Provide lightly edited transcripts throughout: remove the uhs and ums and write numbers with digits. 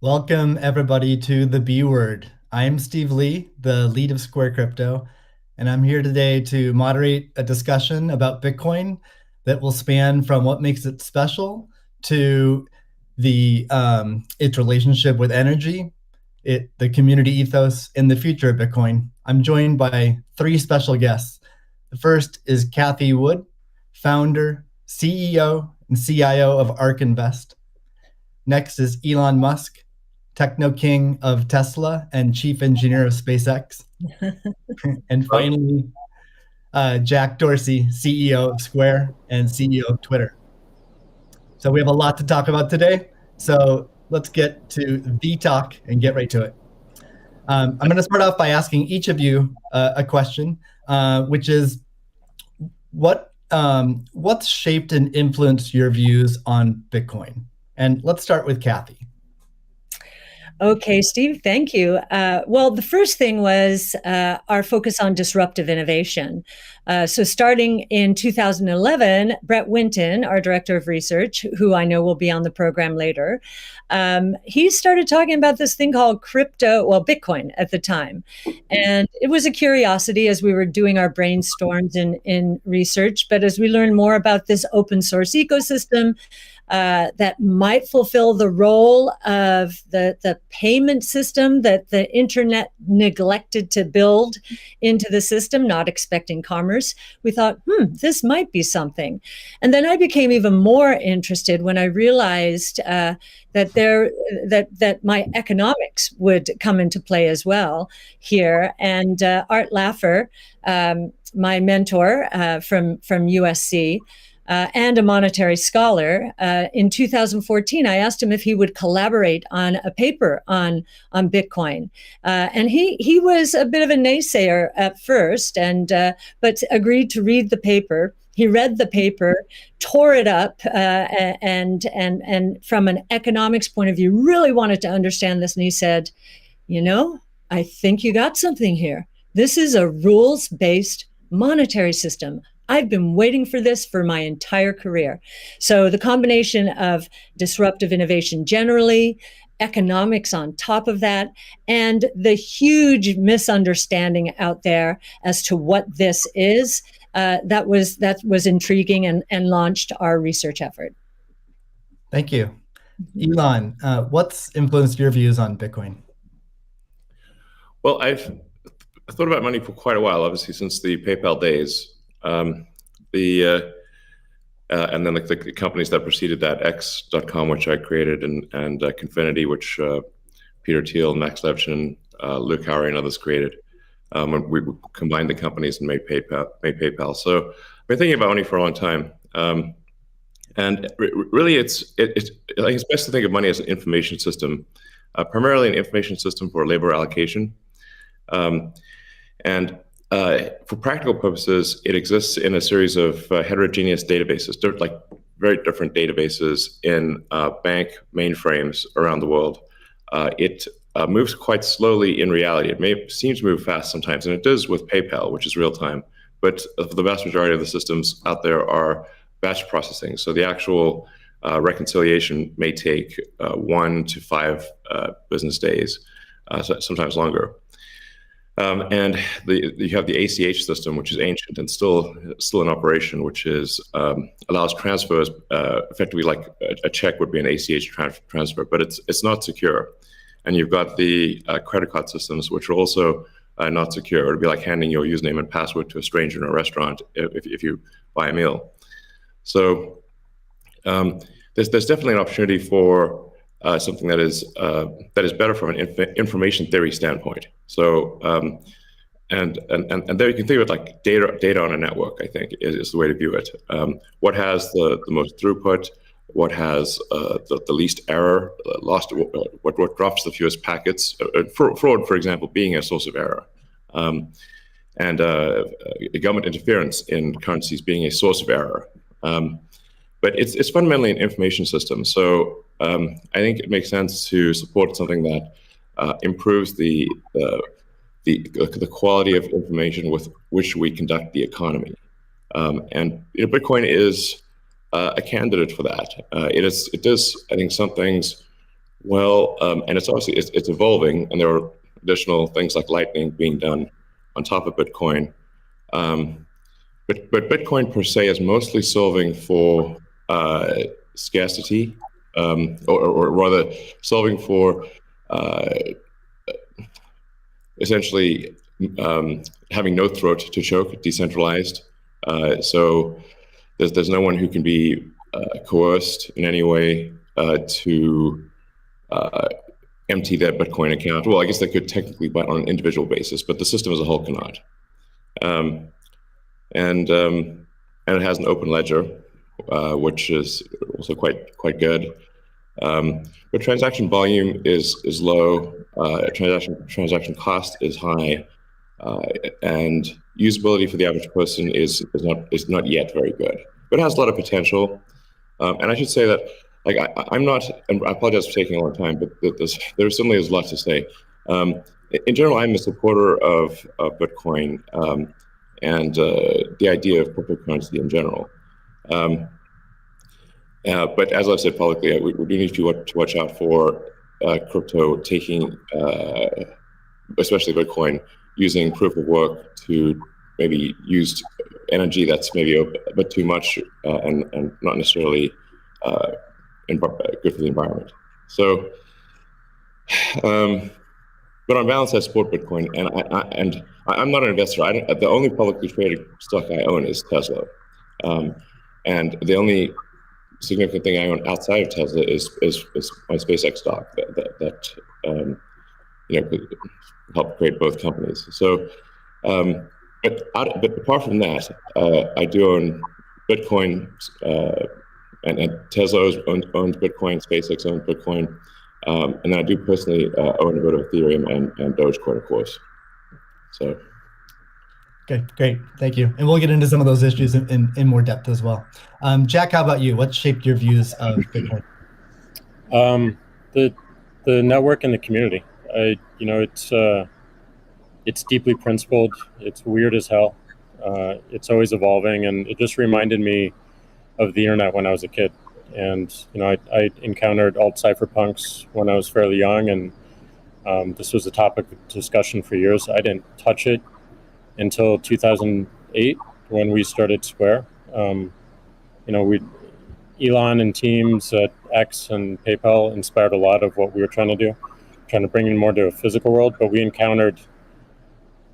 Welcome, everybody, to the B Word. I'm Steve Lee, the lead of Square Crypto, and I'm here today to moderate a discussion about Bitcoin that will span from what makes it special to its relationship with energy, the community ethos, and the future of Bitcoin. I'm joined by three special guests. The first is Cathie Wood, founder, CEO, and CIO of ARK Invest. Next is Elon Musk, techno king of Tesla and chief engineer of SpaceX. And finally, Jack Dorsey, CEO of Square and CEO of Twitter. So we have a lot to talk about today. So let's get to the talk and get right to it. I'm going to start off by asking each of you a question, which is what's shaped and influenced your views on Bitcoin? And let's start with Cathie. Okay, Steve, thank you. Well, the first thing was our focus on disruptive innovation. So starting in 2011, Brett Winton, our director of research, who I know will be on the program later, he started talking about this thing called Bitcoin at the time. And it was a curiosity as we were doing our brainstorms in research. But as we learned more about this open source ecosystem, that might fulfill the role of the payment system that the internet neglected to build into the system, not expecting commerce. We thought, this might be something. And then I became even more interested when I realized that my economics would come into play as well here. And Art Laffer, my mentor from USC, and a monetary scholar. In 2014, I asked him if he would collaborate on a paper on Bitcoin. And he was a bit of a naysayer at first, but agreed to read the paper. He read the paper, tore it up, and from an economics point of view, really wanted to understand this. And he said, I think you got something here. This is a rules-based monetary system. I've been waiting for this for my entire career. So the combination of disruptive innovation generally, economics on top of that, and the huge misunderstanding out there as to what this is, that was intriguing and launched our research effort. Thank you. Elon, what's influenced your views on Bitcoin? Well, I've thought about money for quite a while, obviously, since the PayPal days. And then the companies that preceded that, X.com, which I created, and Confinity, which Peter Thiel, Max Levchin, Luke Howry, and others created. When we combined the companies and made PayPal. So I've been thinking about money for a long time. And really, I think it's best to think of money as an information system, primarily an information system for labor allocation. For practical purposes, it exists in a series of heterogeneous databases, like very different databases in bank mainframes around the world. It moves quite slowly in reality. It may seem to move fast sometimes, and it does with PayPal, which is real time. But the vast majority of the systems out there are batch processing. So the actual reconciliation may take 1 to 5 business days, sometimes longer. And you have the ACH system, which is ancient and still in operation, which allows transfers effectively like a check would be an ACH transfer, but it's not secure. And you've got the credit card systems, which are also not secure. It would be like handing your username and password to a stranger in a restaurant if you buy a meal. So there's definitely an opportunity for something that is better from an information theory standpoint. So and there you can think of it like data on a network. I think is the way to view it. What has the most throughput? What has the least error? What drops the fewest packets? Fraud, for example, being a source of error, and government interference in currencies being a source of error. But it's fundamentally an information system. So I think it makes sense to support something that improves the quality of information with which we conduct the economy. And Bitcoin is a candidate for that. It does, I think, some things Well, and it's obviously it's evolving, and there are additional things like Lightning being done on top of Bitcoin. But Bitcoin per se is mostly solving for scarcity, or rather solving for essentially having no throat to choke, decentralized. So there's no one who can be coerced in any way to empty their Bitcoin account. Well, I guess they could technically, but on an individual basis, but the system as a whole cannot. And it has an open ledger, which is also quite good. But transaction volume is low. Transaction cost is high, and usability for the average person is not yet very good. But it has a lot of potential. And I should say that, like, I'm not, and I apologize for taking a long time, but there certainly is a lot to say. In general, I'm a supporter of Bitcoin and the idea of cryptocurrency in general. But as I've said publicly, we do need to watch out for crypto taking, especially Bitcoin, using proof of work to maybe use energy that's maybe a bit too much and not necessarily good for the environment. So, but on balance, I support Bitcoin, and I'm not an investor. The only publicly traded stock I own is Tesla, and the only significant thing I own outside of Tesla is my SpaceX stock that could help create both companies. So, but apart from that, I do own Bitcoin, and Tesla owns Bitcoin, SpaceX owns Bitcoin, and I do personally own a bit of Ethereum and Dogecoin, of course. So. Okay, great. Thank you. And we'll get into some of those issues in more depth as well. Jack, how about you? What shaped your views of Bitcoin? The network and the community. It's deeply principled. It's weird as hell. It's always evolving, and it just reminded me of the internet when I was a kid. And I encountered alt cypherpunks when I was fairly young, and this was a topic of discussion for years. I didn't touch it until 2008 when we started Square. Elon and teams at X and PayPal inspired a lot of what we were trying to do, trying to bring in more to a physical world. But we encountered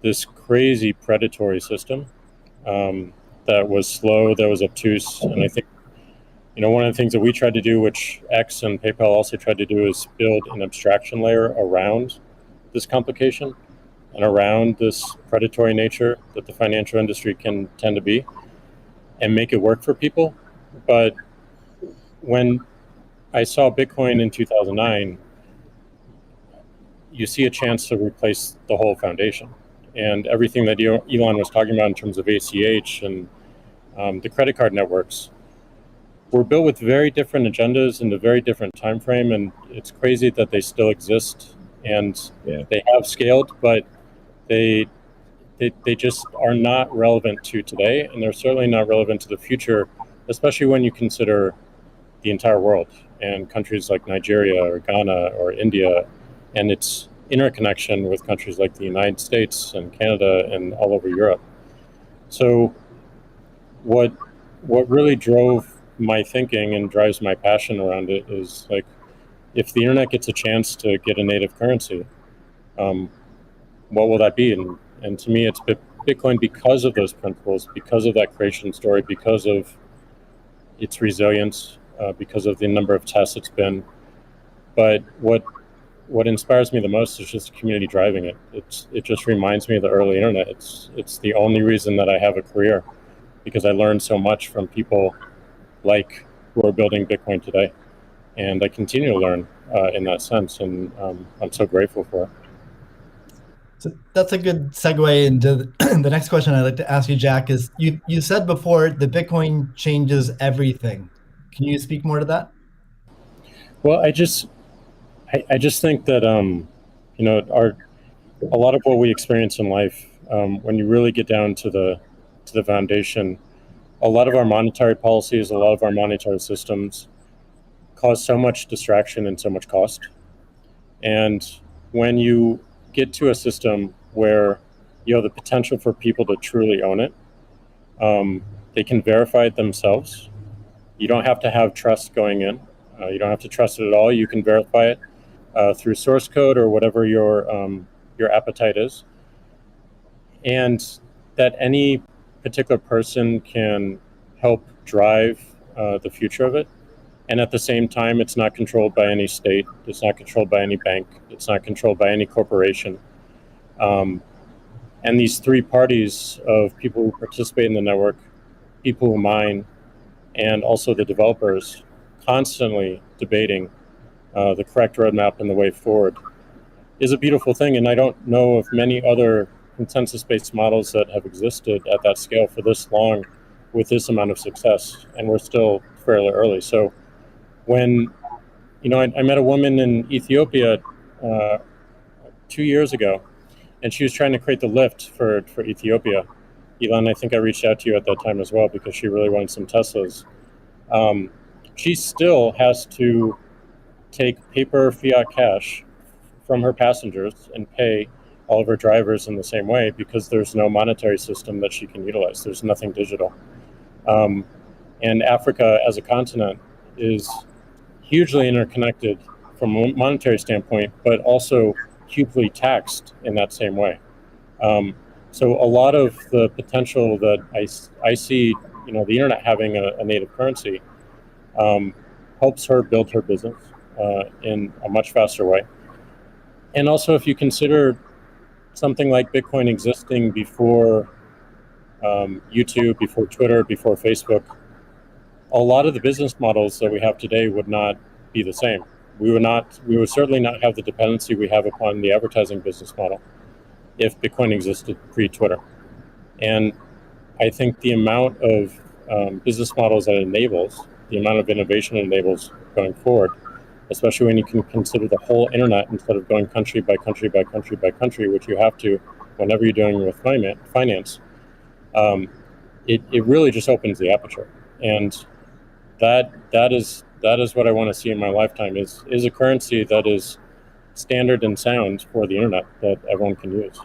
this crazy predatory system that was slow, that was obtuse. And I think, one of the things that we tried to do, which X and PayPal also tried to do, is build an abstraction layer around this complication and around this predatory nature that the financial industry can tend to be, and make it work for people. But when I saw Bitcoin in 2009, you see a chance to replace the whole foundation. And everything that Elon was talking about in terms of ACH and the credit card networks were built with very different agendas in a very different time frame. And it's crazy that they still exist, and they have scaled, but they just are not relevant to today, and they're certainly not relevant to the future, especially when you consider the entire world and countries like Nigeria or Ghana or India, and its interconnection with countries like the United States and Canada and all over Europe. So what really drove my thinking and drives my passion around it is, like, if the internet gets a chance to get a native currency, what will that be? And to me, it's Bitcoin, because of those principles, because of that creation story, because of its resilience, because of the number of tests it's been. But what inspires me the most is just the community driving it. It just reminds me of the early internet. It's the only reason that I have a career, because I learned so much from people like who are building Bitcoin today, and I continue to learn in that sense, and I'm so grateful for it. So that's a good segue into the next question I'd like to ask you, Jack. Is you said before that Bitcoin changes everything. Can you speak more to that? Well, I just think that a lot of what we experience in life, when you really get down to the foundation, a lot of our monetary policies, a lot of our monetary systems cause so much distraction and so much cost. And when you get to a system where you have the potential for people to truly own it, they can verify it themselves. You don't have to have trust going in. You don't have to trust it at all. You can verify it through source code or whatever your appetite is, and that any particular person can help drive the future of it. And at the same time, it's not controlled by any state. It's not controlled by any bank. It's not controlled by any corporation. And these three parties of people who participate in the network, people who mine, and also the developers, constantly debating the correct roadmap and the way forward, is a beautiful thing. And I don't know of many other consensus-based models that have existed at that scale for this long with this amount of success. And we're still fairly early. So when, I met a woman in Ethiopia 2 years ago, and she was trying to create the lift for Ethiopia. Elon, I think I reached out to you at that time as well because she really wanted some Teslas. She still has to take paper fiat cash from her passengers and pay all of her drivers in the same way because there's no monetary system that she can utilize. There's nothing digital. And Africa as a continent is hugely interconnected from a monetary standpoint, but also hugely taxed in that same way. So a lot of the potential that I see, the internet having a native currency helps her build her business in a much faster way. And also, if you consider something like Bitcoin existing before YouTube, before Twitter, before Facebook, a lot of the business models that we have today would not be the same. We would certainly not have the dependency we have upon the advertising business model if Bitcoin existed pre-Twitter. And I think the amount of business models that it enables, the amount of innovation it enables going forward, especially when you can consider the whole internet instead of going country by country by country by country, which you have to whenever you're dealing with finance, it really just opens the aperture. And that is what I want to see in my lifetime is a currency that is standard and sound for the internet that everyone can use.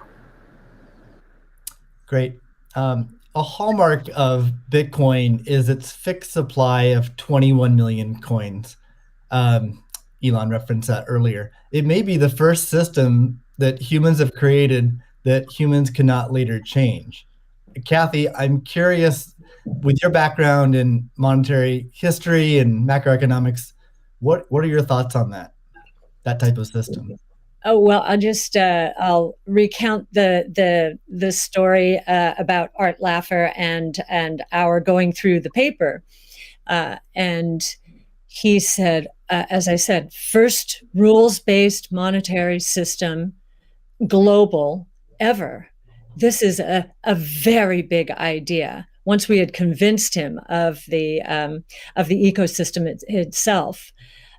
Great. A hallmark of Bitcoin is its fixed supply of 21 million coins. Elon referenced that earlier. It may be the first system that humans have created that humans cannot later change. Kathy, I'm curious, with your background in monetary history and macroeconomics, what are your thoughts on that type of system? Oh, well, I'll recount the story about Art Laffer and our going through the paper, and he said, as I said, first rules-based monetary system, global ever. This is a very big idea. Once we had convinced him of the ecosystem itself.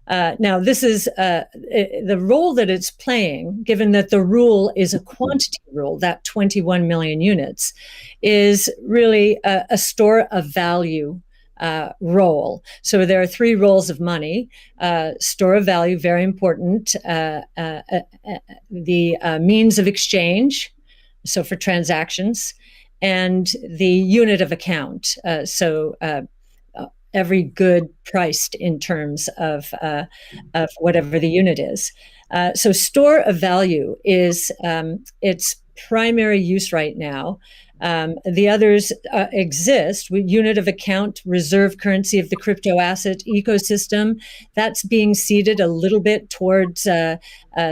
Now, this is the role that it's playing, given that the rule is a quantity rule, that 21 million units, is really a store of value role. So there are three roles of money. Store of value, very important. The means of exchange, so for transactions, and the unit of account. Every good priced in terms of whatever the unit is. So store of value is its primary use right now. The others exist. Unit of account, reserve currency of the crypto asset ecosystem. That's being seeded a little bit towards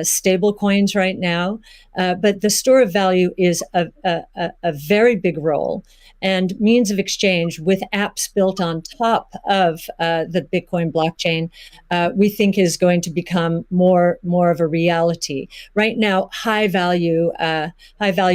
stable coins right now. But the store of value is a very big role. And means of exchange with apps built on top of the Bitcoin blockchain, we think is going to become more of a reality. Right now, high value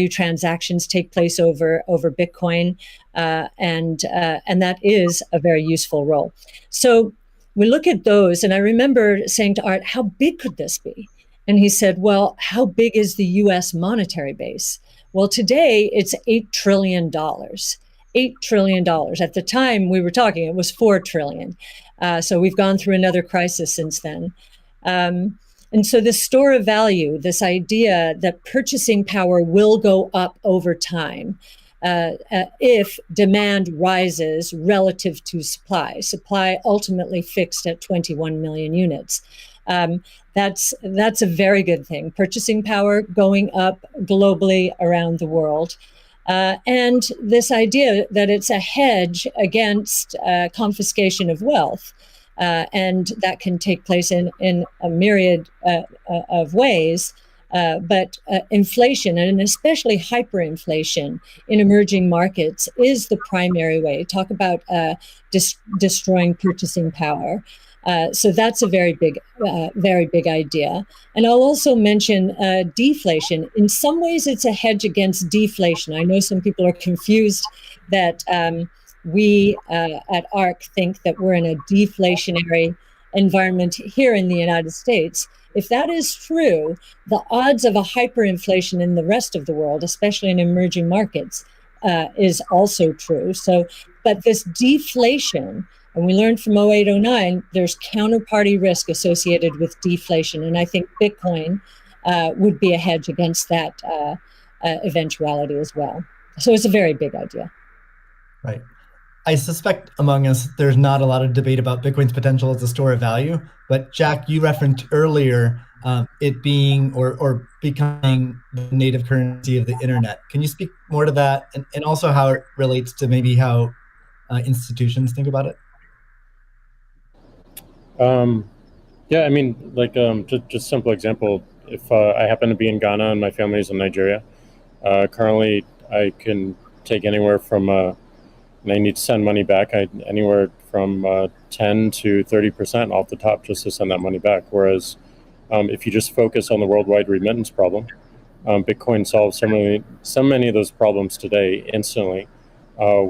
transactions take place over Bitcoin, and that is a very useful role. So we look at those, and I remember saying to Art, "How big could this be?" And he said, "Well, how big is the U.S. monetary base?" Well, today it's $8 trillion. $8 trillion. At the time we were talking, it was $4 trillion. So we've gone through another crisis since then. And And so the store of value, this idea that purchasing power will go up over time if demand rises relative to supply ultimately fixed at 21 million units. That's a very good thing. Purchasing power going up globally around the world. And this idea that it's a hedge against confiscation of wealth. And that can take place in a myriad of ways. But inflation, and especially hyperinflation in emerging markets, is the primary way. Talk about destroying purchasing power. So that's a very big idea. And I'll also mention deflation. In some ways, it's a hedge against deflation. I know some people are confused that we at ARC think that we're in a deflationary environment here in the United States. If that is true, the odds of a hyperinflation in the rest of the world, especially in emerging markets, is also true. So, but this deflation, and we learned from 0809, there's counterparty risk associated with deflation. And I think Bitcoin would be a hedge against that eventuality as well. So it's a very big idea. Right. I suspect among us, there's not a lot of debate about Bitcoin's potential as a store of value. But Jack, you referenced earlier it being or becoming the native currency of the internet. Can you speak more to that, and also how it relates to maybe how institutions think about it? Yeah, I mean, like just simple example. If I happen to be in Ghana and my family is in Nigeria, currently I can take anywhere from and I need to send money back, anywhere from 10 to 30% off the top just to send that money back. Whereas if you just focus on the worldwide remittance problem, Bitcoin solves so many of those problems today instantly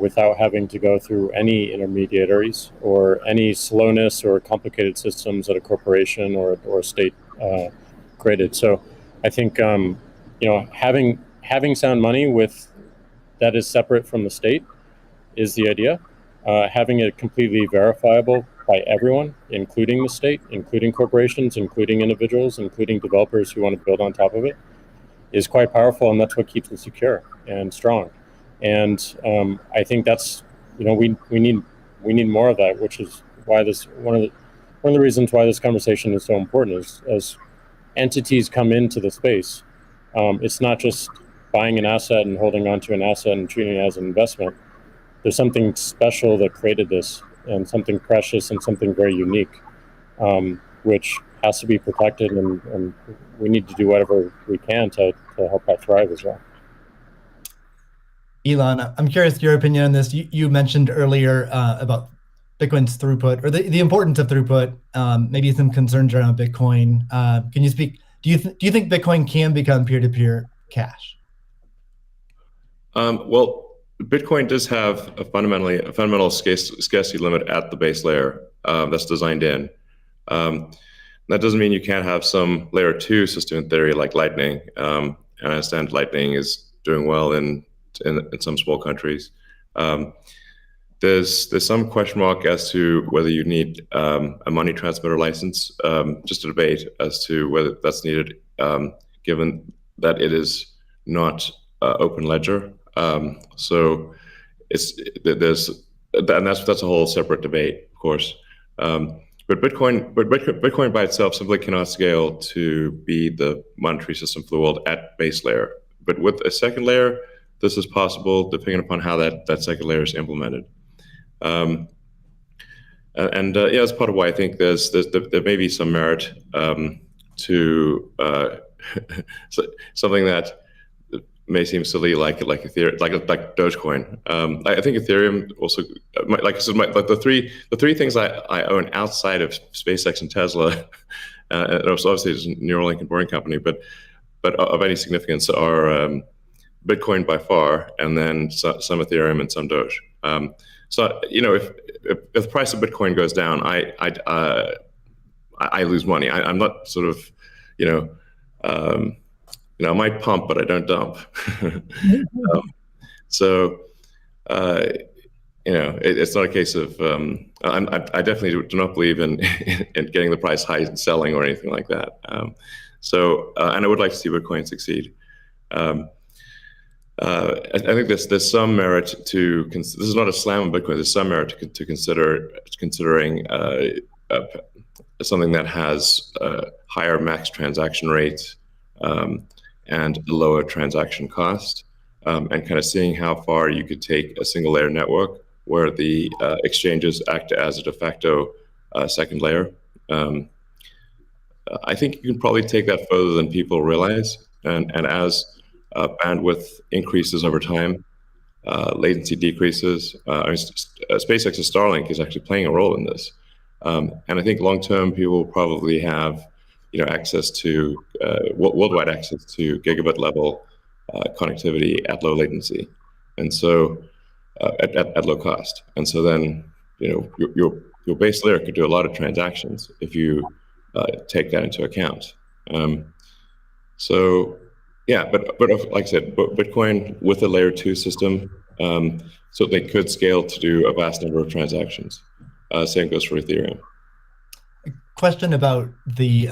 without having to go through any intermediaries or any slowness or complicated systems that a corporation or a state created. So I think having sound money that is separate from the state is the idea. Having it completely verifiable by everyone, including the state, including corporations, including individuals, including developers who want to build on top of it, is quite powerful, and that's what keeps it secure and strong. And I think that's we need more of that, which is why this one of the reasons why this conversation is so important is as entities come into the space, it's not just buying an asset and holding on to an asset and treating it as an investment. There's something special that created this, and something precious and something very unique, which has to be protected, and we need to do whatever we can to help that thrive as well. Elon, I'm curious your opinion on this. You mentioned earlier about Bitcoin's throughput, or the importance of throughput, maybe some concerns around Bitcoin. Can you speak? Do you think Bitcoin can become peer-to-peer cash? Well, Bitcoin does have a fundamental scarcity limit at the base layer that's designed in. That doesn't mean you can't have some layer 2 system in theory like Lightning. And I understand Lightning is doing well in some small countries. There's some question mark as to whether you need a money transmitter license. Just a debate as to whether that's needed, given that it is not open ledger. So that's a whole separate debate, of course. But Bitcoin by itself simply cannot scale to be the monetary system for the world at base layer. But with a second layer, this is possible depending upon how that second layer is implemented. That's part of why I think there may be some merit to something that may seem silly, like Ethereum, like Dogecoin. I think Ethereum also, like I said, the three things I own outside of SpaceX and Tesla, and obviously it's a Neuralink and Boring Company, but of any significance are Bitcoin by far, and then some Ethereum and some Doge. So if the price of Bitcoin goes down, I lose money. I'm not sort of I might pump, but I don't dump. So it's not a case of I definitely do not believe in in getting the price high and selling or anything like that. And I would like to see Bitcoin succeed. I think there's some merit to this is not a slam on Bitcoin. There's some merit to considering something that has higher max transaction rates and a lower transaction cost, and kind of seeing how far you could take a single layer network where the exchanges act as a de facto second layer. I think you can probably take that further than people realize, and as bandwidth increases over time, latency decreases. SpaceX's Starlink is actually playing a role in this, and I think long term people will probably have access to worldwide access to gigabit level connectivity at low latency, and so at low cost. And so then your base layer could do a lot of transactions if you take that into account. So yeah, but like I said, Bitcoin with a layer 2 system, so they could scale to do a vast number of transactions. Same goes for Ethereum. Question about the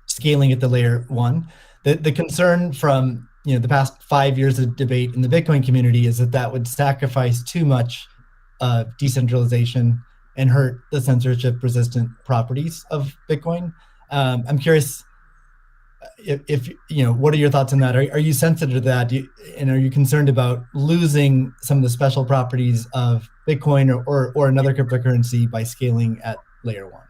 scaling at the layer 1. The concern from the past 5 years of debate in the Bitcoin community is that would sacrifice too much decentralization and hurt the censorship-resistant properties of Bitcoin. I'm curious if what are your thoughts on that? Are you sensitive to that? And are you concerned about losing some of the special properties of Bitcoin or another cryptocurrency by scaling at layer 1?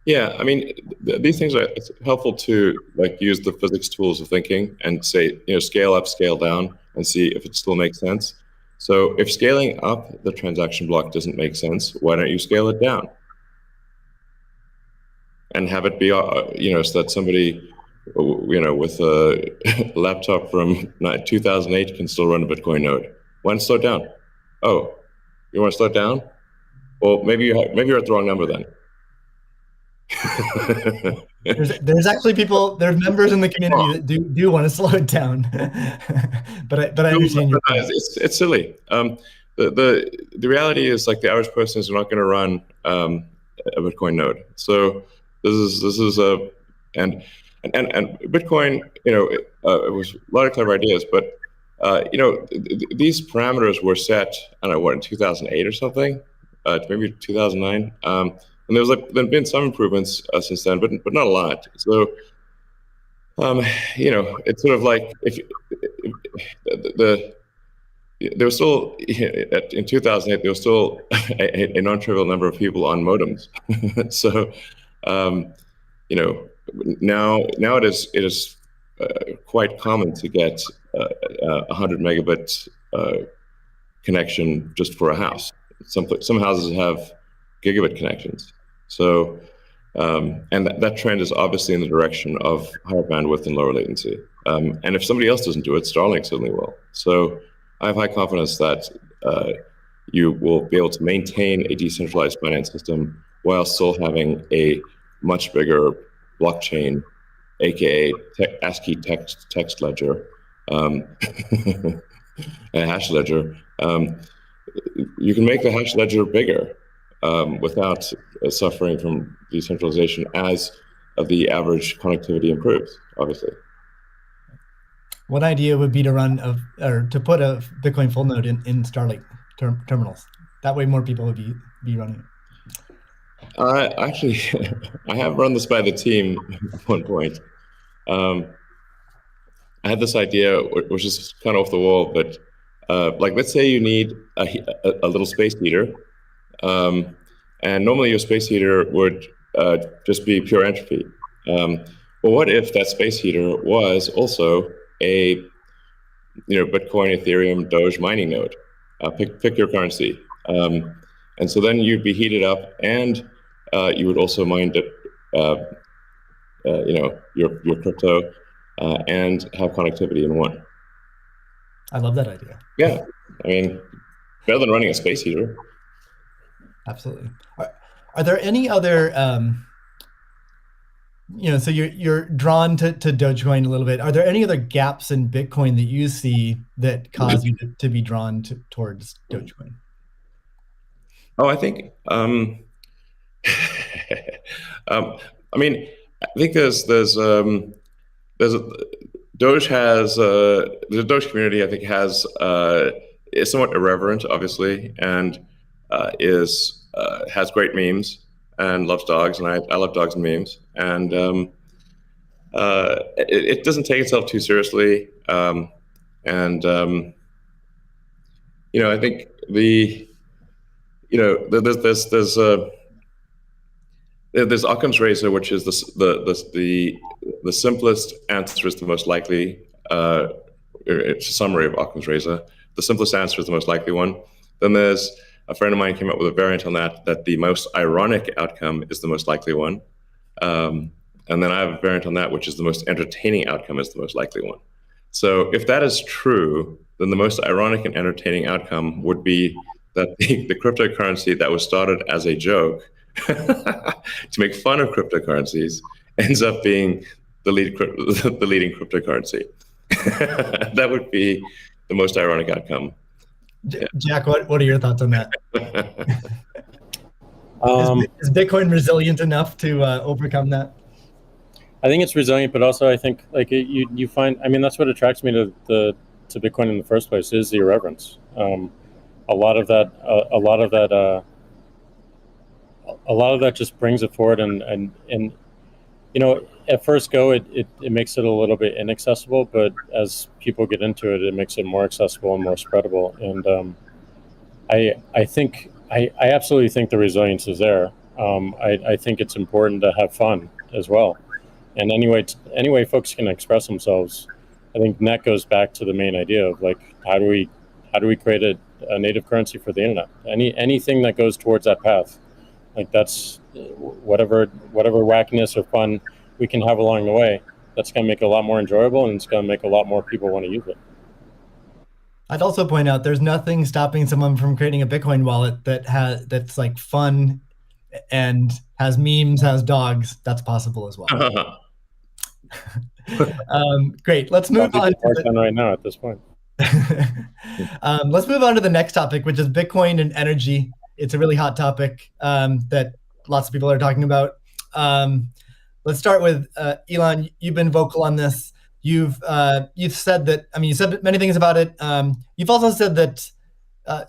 Yeah, I mean, these things it's helpful to use the physics tools of thinking and say, scale up, scale down, and see if it still makes sense. So if scaling up the transaction block doesn't make sense, why don't you scale it down? And have it be, so that somebody, with a laptop from 2008 can still run a Bitcoin node. Why not slow it down? Oh, you want to slow it down? Well, maybe you're at the wrong number then. there's actually there's members in the community that do want to slow it down, but I understand your point. It's silly. The reality is the average person is not going to run a Bitcoin node. So this is and Bitcoin. It was a lot of clever ideas, but these parameters were set. I don't know in 2008 or something, maybe 2009. And there's been some improvements since then, but not a lot. So, it's sort of if there was still in 2008 there was still a non-trivial number of people on modems. So, now it is quite common to get 100 megabit connection just for a house. Some houses have gigabit connections. So, and that trend is obviously in the direction of higher bandwidth and lower latency. And if somebody else doesn't do it, Starlink certainly will. So I have high confidence that you will be able to maintain a decentralized finance system while still having a much bigger blockchain, aka ASCII text ledger, a hash ledger. You can make the hash ledger bigger without suffering from decentralization as the average connectivity improves, obviously. One idea would be to to put a Bitcoin full node in Starlink terminals. That way more people would be running it. Actually, I have run this by the team at one point. I had this idea, which is kind of off the wall, but let's say you need a little space heater. And normally your space heater would just be pure entropy. Well, what if that space heater was also a Bitcoin, Ethereum, Doge mining node? Pick your currency. And so then you'd be heated up, and you would also mine your crypto and have connectivity in one. I love that idea. Yeah, I mean, better than running a space heater. Absolutely. Are there any other So you're drawn to Dogecoin a little bit. Are there any other gaps in Bitcoin that you see that cause you to be drawn towards Dogecoin? Oh, I think I mean, I think there's a, Doge has the Doge community. I think is somewhat irreverent, obviously, and has great memes and loves dogs, and I love dogs and memes, and it doesn't take itself too seriously, and I think there's Occam's razor, which is the simplest answer is the most likely. It's a summary of Occam's razor. The simplest answer is the most likely one. Then there's a friend of mine came up with a variant on that the most ironic outcome is the most likely one. And then I have a variant on that, which is the most entertaining outcome is the most likely one. So if that is true, then the most ironic and entertaining outcome would be that the cryptocurrency that was started as a joke to make fun of cryptocurrencies ends up being the leading cryptocurrency. That would be the most ironic outcome. Jack, what are your thoughts on that? Is Bitcoin resilient enough to overcome that? I think it's resilient, but also I think like you find. I mean, that's what attracts me to Bitcoin in the first place is the irreverence. A lot of that just brings it forward, and at first go it makes it a little bit inaccessible, but as people get into it, it makes it more accessible and more spreadable. And I absolutely think the resilience is there. I think it's important to have fun as well. And anyway, folks can express themselves. I think that goes back to the main idea of like how do we create a native currency for the internet? Anything that goes towards that path, like that's whatever wackiness or fun we can have along the way. That's going to make it a lot more enjoyable, and it's going to make a lot more people want to use it. I'd also point out there's nothing stopping someone from creating a Bitcoin wallet that's like fun and has memes, has dogs. That's possible as well. Great. Let's move on. Right now at this point. Let's move on to the next topic, which is Bitcoin and energy. It's a really hot topic that lots of people are talking about. Let's start with Elon. You've been vocal on this. You've said that. I mean, you said many things about it. You've also said that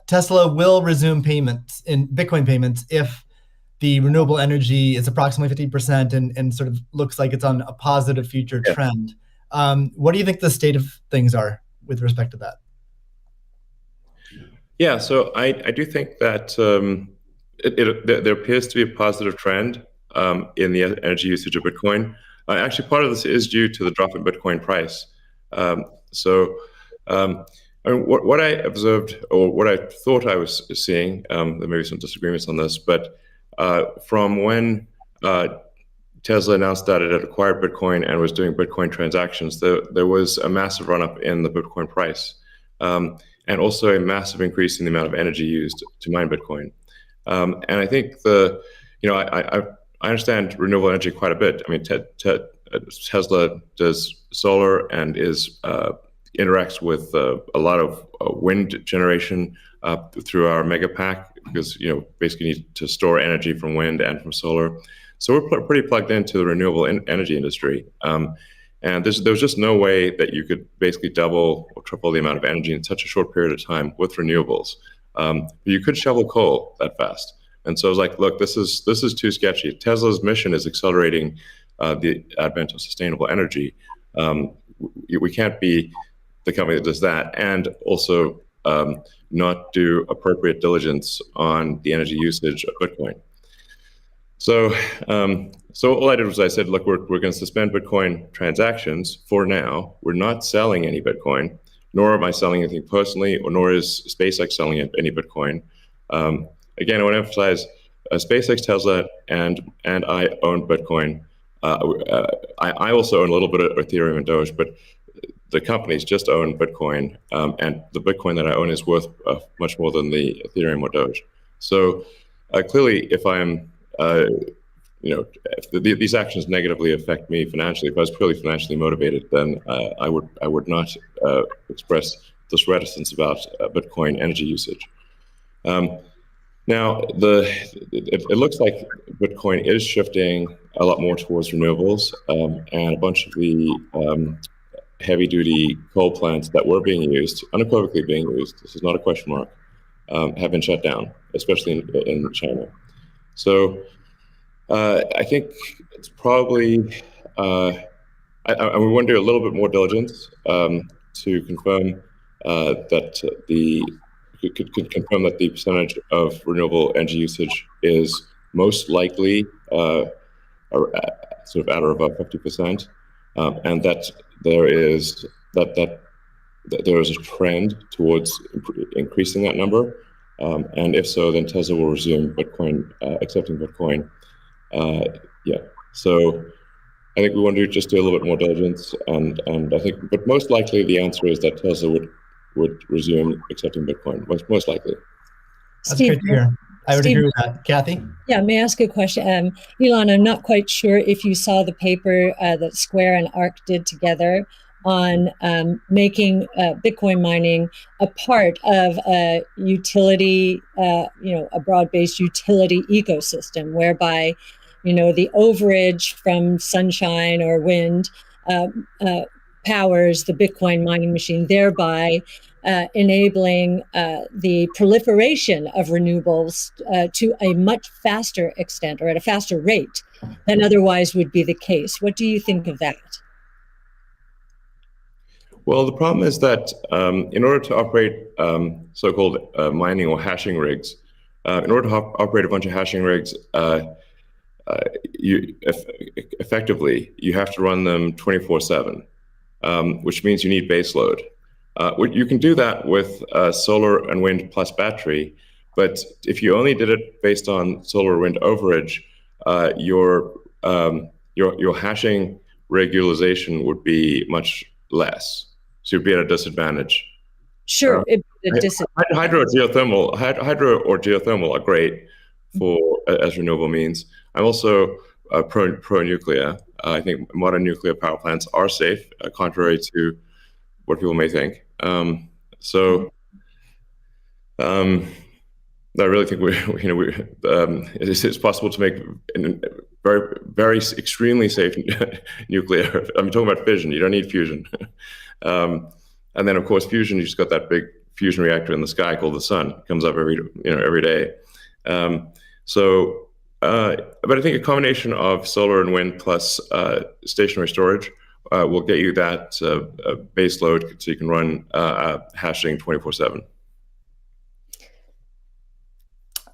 Tesla will resume payments in Bitcoin payments if the renewable energy is approximately 50% and sort of looks like it's on a positive future trend. What do you think the state of things are with respect to that? Yeah, so I do think that there appears to be a positive trend in the energy usage of Bitcoin. Actually, part of this is due to the drop in Bitcoin price. What I observed, or what I thought I was seeing, there may be some disagreements on this, but from when Tesla announced that it had acquired Bitcoin and was doing Bitcoin transactions, there was a massive run-up in the Bitcoin price, and also a massive increase in the amount of energy used to mine Bitcoin. And I think I understand renewable energy quite a bit. I mean, Tesla does solar and interacts with a lot of wind generation through our mega pack, because basically need to store energy from wind and from solar. So we're pretty plugged into the renewable energy industry. And there was just no way that you could basically double or triple the amount of energy in such a short period of time with renewables. But you could shovel coal that fast. And so I was like, look, this is too sketchy. Tesla's mission is accelerating the advent of sustainable energy. We can't be the company that does that and also not do appropriate diligence on the energy usage of Bitcoin. So all I did was I said, look, we're going to suspend Bitcoin transactions for now. We're not selling any Bitcoin, nor am I selling anything personally, or nor is SpaceX selling any Bitcoin. Again, I want to emphasize SpaceX, Tesla, and I own Bitcoin. I also own a little bit of Ethereum and Doge, but the companies just own Bitcoin, and the Bitcoin that I own is worth much more than the Ethereum or Doge. So clearly, if I'm if these actions negatively affect me financially, if I was purely financially motivated, then I would not express this reticence about Bitcoin energy usage. Now, it looks like Bitcoin is shifting a lot more towards renewables, and a bunch of the heavy-duty coal plants that were being used, unequivocally being used, this is not a question mark, have been shut down, especially in China. So I think it's probably, we want to do a little bit more diligence to confirm could confirm that the percentage of renewable energy usage is most likely sort of at or above 50%, and that there is a trend towards increasing that number, and if so, then Tesla will resume Bitcoin, accepting Bitcoin. So I think we want to just do a little bit more diligence, and I think, but most likely the answer is that Tesla would resume accepting Bitcoin, most likely. That's Steve, great to hear. I would Steve, agree with that. Kathy? Yeah, may I ask a question? Elon, I'm not quite sure if you saw the paper that Square and ARC did together on making Bitcoin mining a part of a utility, a broad-based utility ecosystem, whereby, the overage from sunshine or wind powers the Bitcoin mining machine, thereby enabling the proliferation of renewables to a much faster extent, or at a faster rate than otherwise would be the case. What do you think of that? Well, the problem is that in order to operate so-called mining or hashing rigs, in order to operate a bunch of hashing rigs, effectively, you have to run them 24/7, which means you need base load. You can do that with solar and wind plus battery, but if you only did it based on solar or wind overage, your hashing rig utilization would be much less. So you'd be at a disadvantage. Sure, Hydro or geothermal are great as renewable means. I'm also pro nuclear. I think modern nuclear power plants are safe, contrary to what people may think. I really think it's possible to make very, very extremely safe nuclear. I'm talking about fission. You don't need fusion. And then, of course, fusion. You just got that big fusion reactor in the sky called the sun. It comes up every day. But I think a combination of solar and wind plus stationary storage will get you that base load, so you can run hashing 24/7.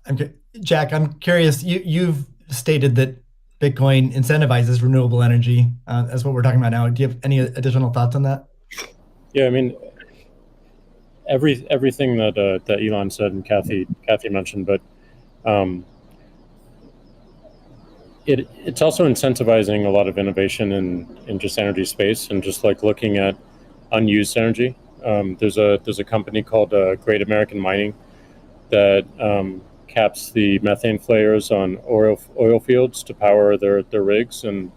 Okay, Jack, I'm curious. You've stated that Bitcoin incentivizes renewable energy. That's what we're talking about now. Do you have any additional thoughts on that? Yeah, I mean, everything that Elon said and Kathy mentioned, but it's also incentivizing a lot of innovation in just energy space, and just like looking at unused energy. There's a company called Great American Mining that caps the methane flares on oil fields to power their rigs. And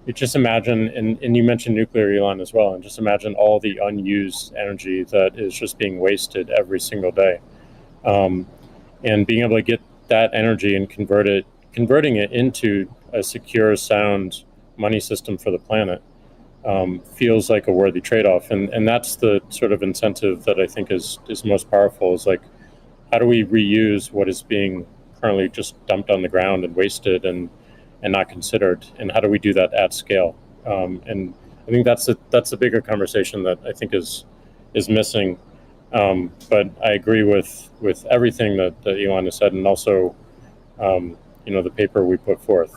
you just imagine, and you mentioned nuclear, Elon, as well, and just imagine all the unused energy that is just being wasted every single day. And being able to get that energy and converting it into a secure, sound money system for the planet feels like a worthy trade-off. And that's the sort of incentive that I think is most powerful, is like, how do we reuse what is being currently just dumped on the ground and wasted and not considered, and how do we do that at scale? And I think that's a bigger conversation that I think is missing. But I agree with everything that Elon has said, and also the paper we put forth.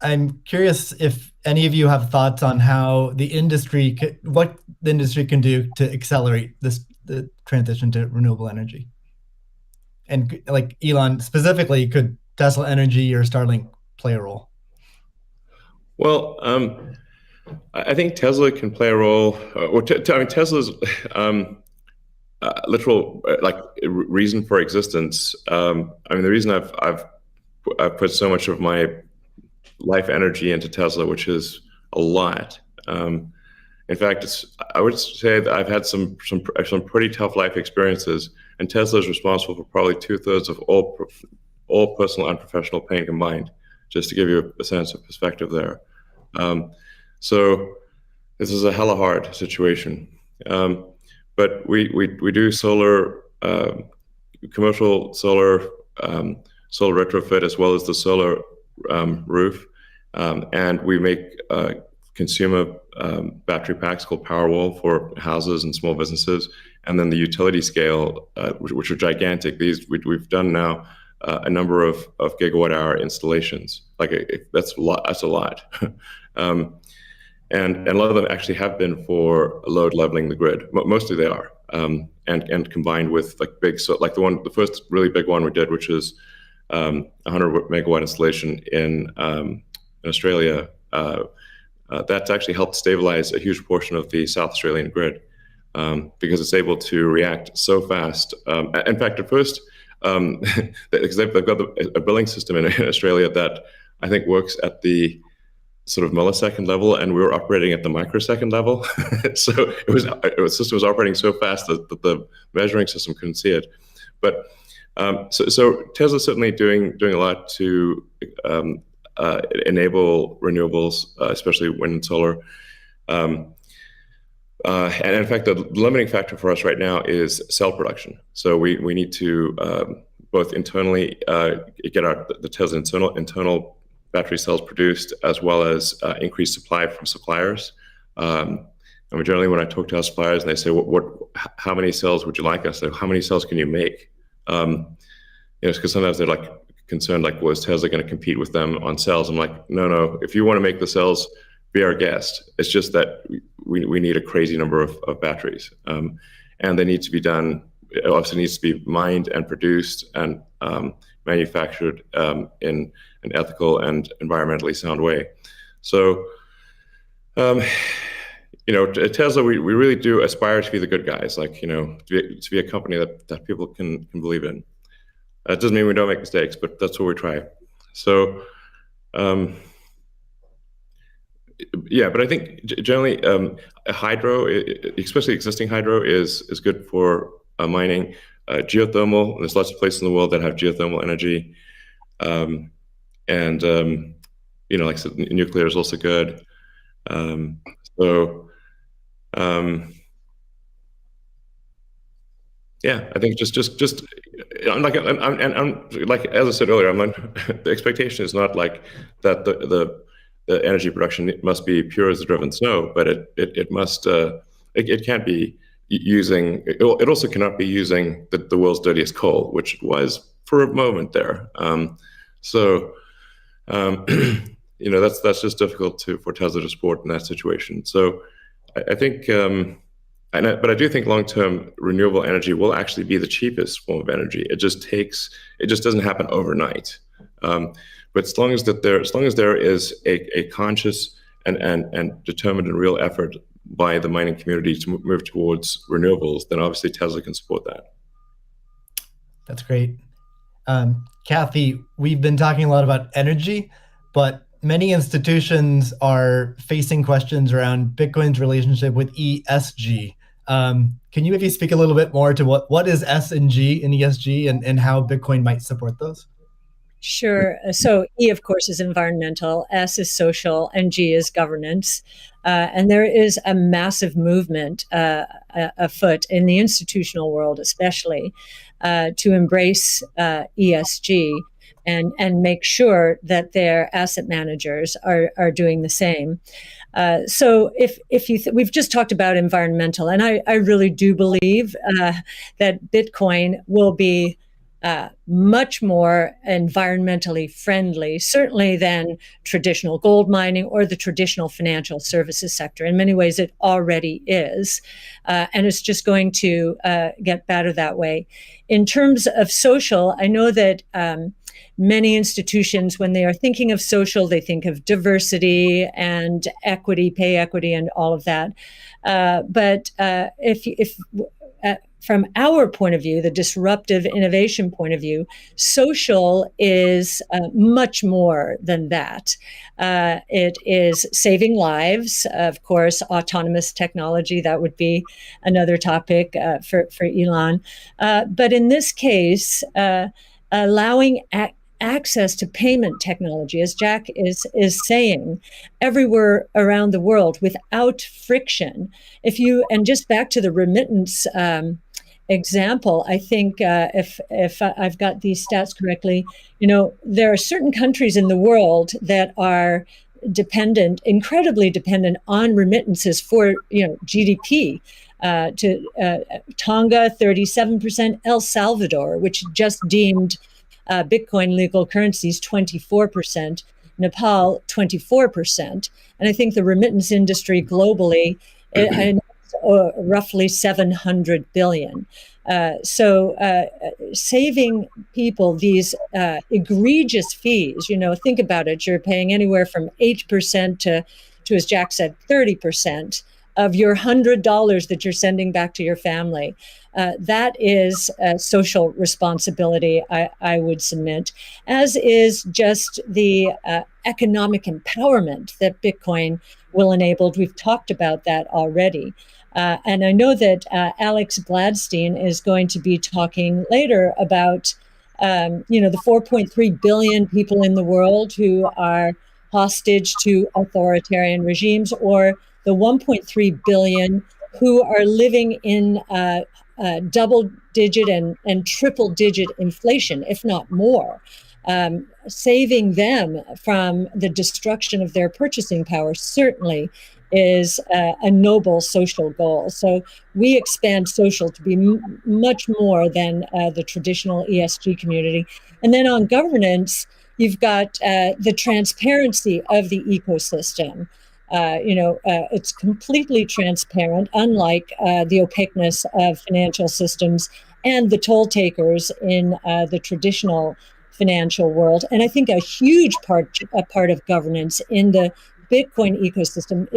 I'm curious if any of you have thoughts on how what the industry can do to accelerate the transition to renewable energy. And like Elon specifically, could Tesla Energy or Starlink play a role? Well, I think Tesla can play a role. Tesla's literal reason for existence. The reason I've I've put so much of my life energy into Tesla, which is a lot. In fact, I would say that I've had some pretty tough life experiences, and Tesla is responsible for probably 2/3 of all personal and professional pain combined. Just to give you a sense of perspective there. So this is a hella hard situation. But we do solar, commercial solar, solar retrofit, as well as the solar roof, and we make consumer battery packs called Powerwall for houses and small businesses, and then the utility scale, which are gigantic. We've done now a number of gigawatt hour installations. That's a lot. That's a lot. And a lot of them actually have been for load leveling the grid. Mostly they are, and combined with the first really big one we did, which is 100 megawatt installation in Australia. That's actually helped stabilize a huge portion of the South Australian grid, because it's able to react so fast. In fact, at first, because they've got a billing system in Australia that I think works at the sort of millisecond level, and we were operating at the microsecond level. So the system was operating so fast that the measuring system couldn't see it. But so Tesla's certainly doing a lot to enable renewables, especially wind and solar. And in fact, the limiting factor for us right now is cell production. So we need to both internally get the Tesla internal battery cells produced, as well as increase supply from suppliers. And generally, when I talk to our suppliers and they say, how many cells would you like us? How many cells can you make? Because sometimes they're like concerned, like, well, is Tesla going to compete with them on cells? I'm like, no. If you want to make the cells, be our guest. It's just that we need a crazy number of batteries, and they need to be done. It also needs to be mined and produced and manufactured in an ethical and environmentally sound way. So, Tesla, we really do aspire to be the good guys, to be a company that people can believe in. That doesn't mean we don't make mistakes, but that's what we try. So, but I think generally hydro, especially existing hydro, is good for mining. Geothermal, there's lots of places in the world that have geothermal energy. Like I said, nuclear is also good. I think just I'm like as I said earlier, the expectation is not like that the energy production must be pure as the driven snow, but it must it can't be using it also cannot be using the world's dirtiest coal, which it was for a moment there. That's just difficult for Tesla to support in that situation. So I think, but I do think long-term renewable energy will actually be the cheapest form of energy. It just doesn't happen overnight. But as long as there is a conscious and determined and real effort by the mining community to move towards renewables, then obviously Tesla can support that. That's great. Kathy, we've been talking a lot about energy, but many institutions are facing questions around Bitcoin's relationship with ESG. Can you maybe speak a little bit more to what is S and G in ESG and how Bitcoin might support those? Sure. So E, of course, is environmental, S is social, and G is governance. And there is a massive movement afoot in the institutional world, especially, to embrace ESG and make sure that their asset managers are doing the same. So if you we've just talked about environmental, and I really do believe that Bitcoin will be much more environmentally friendly, certainly than traditional gold mining or the traditional financial services sector. In many ways, it already is, and it's just going to get better that way. In terms of social, I know that many institutions, when they are thinking of social, they think of diversity and equity, pay equity, and all of that. But if from our point of view, the disruptive innovation point of view, social is much more than that. It is saving lives, of course, autonomous technology, that would be another topic for Elon. But in this case, allowing access to payment technology, as Jack is saying, everywhere around the world without friction. And just back to the remittance example, I think if I've got these stats correctly, there are certain countries in the world that are incredibly dependent on remittances for GDP. Tonga, 37%, El Salvador, which just deemed Bitcoin legal currencies, 24%, Nepal, 24%. And I think the remittance industry globally, roughly 700 billion. So saving people these egregious fees, think about it, you're paying anywhere from 8% to, as Jack said, 30% of your $100 that you're sending back to your family. That is social responsibility, I would submit, as is just the economic empowerment that Bitcoin will enable. We've talked about that already. And I know that Alex Gladstein is going to be talking later about, the 4.3 billion people in the world who are hostage to authoritarian regimes, or the 1.3 billion who are living in double-digit and triple-digit inflation, if not more. Saving them from the destruction of their purchasing power certainly is a noble social goal. So we expand social to be much more than the traditional ESG community. And then on governance, you've got the transparency of the ecosystem. It's completely transparent, unlike the opaqueness of financial systems and the toll takers in the traditional financial world. And I think a huge part of governance in the Bitcoin ecosystem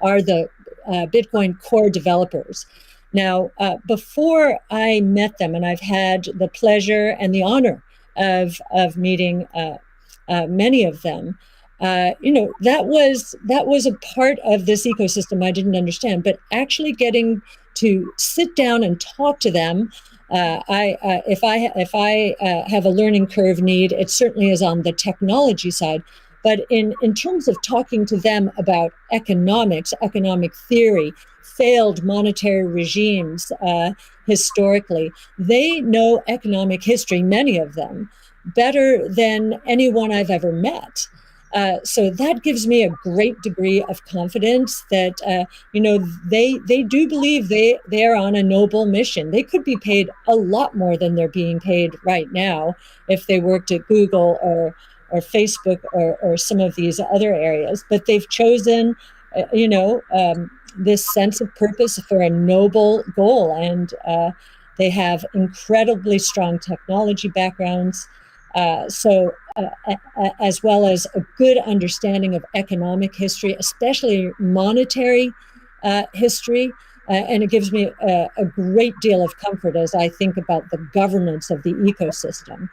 are the Bitcoin core developers. Now, before I met them, and I've had the pleasure and the honor of meeting many of them, that was a part of this ecosystem I didn't understand. But actually getting to sit down and talk to them, if I have a learning curve need, it certainly is on the technology side. But in terms of talking to them about economics, economic theory, failed monetary regimes historically, they know economic history, many of them, better than anyone I've ever met. So that gives me a great degree of confidence that, they do believe they are on a noble mission. They could be paid a lot more than they're being paid right now if they worked at Google or Facebook or some of these other areas. But they've chosen, this sense of purpose for a noble goal. And they have incredibly strong technology backgrounds. As well as a good understanding of economic history, especially monetary history. And it gives me a great deal of comfort as I think about the governance of the ecosystem.